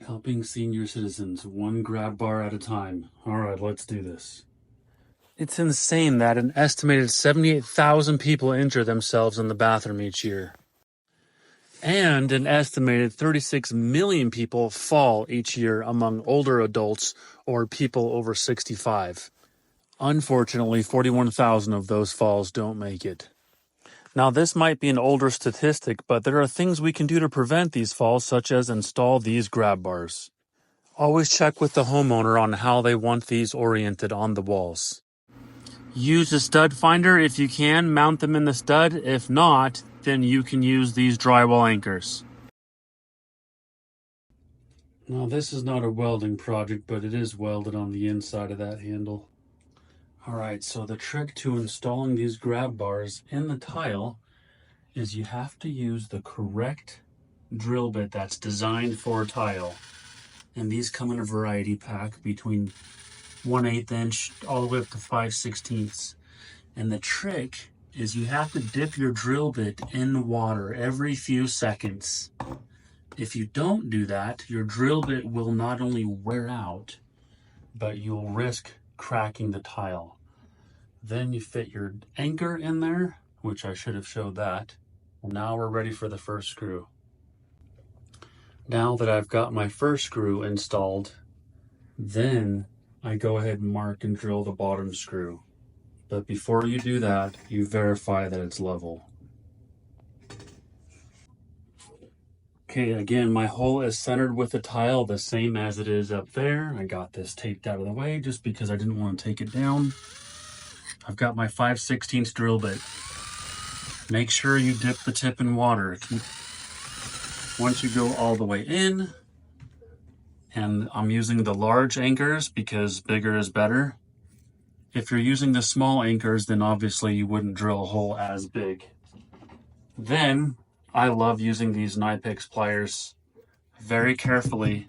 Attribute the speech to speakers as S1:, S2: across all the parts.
S1: Helping senior citizens, one grab bar at a time. All right, let's do this. It's insane that an estimated 78,000 people injure themselves in the bathroom each year. And an estimated 36 million people fall each year among older adults or people over 65. Unfortunately, 41,000 of those falls don't make it. Now, this might be an older statistic, but there are things we can do to prevent these falls, such as install these grab bars. Always check with the homeowner on how they want these oriented on the walls. Use a stud finder if you can, mount them in the stud. If not, then you can use these drywall anchors. Now, this is not a welding project, but it is welded on the inside of that handle. Alright, so the trick to installing these grab bars in the tile is you have to use the correct drill bit that's designed for tile. And these come in a variety pack between 1/8 inch all the way up to 5/16. And the trick is you have to dip your drill bit in water every few seconds. If you don't do that, your drill bit will not only wear out, but you'll risk cracking the tile. Then you fit your anchor in there, which I should have showed that. Now we're ready for the first screw. Now that I've got my first screw installed, then I go ahead and mark and drill the bottom screw. But before you do that, you verify that it's level. Okay, again, my hole is centered with the tile, the same as it is up there. I got this taped out of the way just because I didn't want to take it down. I've got my 5/16 drill bit. Make sure you dip the tip in water. Once you go all the way in, and I'm using the large anchors because bigger is better. If you're using the small anchors, then obviously you wouldn't drill a hole as big. Then I love using these Nypex pliers. Very carefully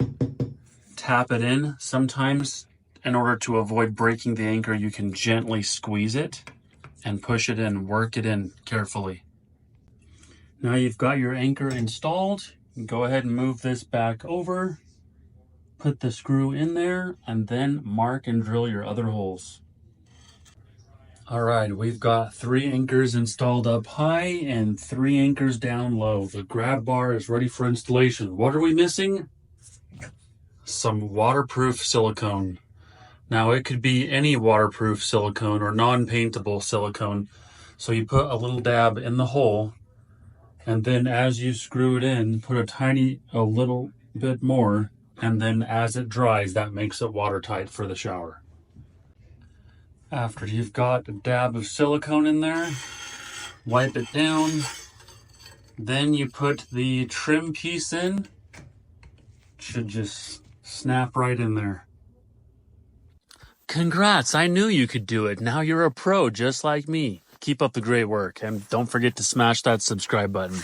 S1: tap it in. Sometimes in order to avoid breaking the anchor, you can gently squeeze it and push it in, work it in carefully. Now you've got your anchor installed. Go ahead and move this back over, put the screw in there, and then mark and drill your other holes. All right, we've got 3 anchors installed up high and 3 anchors down low. The grab bar is ready for installation. What are we missing? Some waterproof silicone. Now it could be any waterproof silicone or non-paintable silicone. So you put a little dab in the hole, and then as you screw it in, put a little bit more, and then as it dries, that makes it watertight for the shower. After you've got a dab of silicone in there, wipe it down. Then you put the trim piece in. Should just snap right in there. Congrats, I knew you could do it. Now you're a pro just like me. Keep up the great work, and don't forget to smash that subscribe button.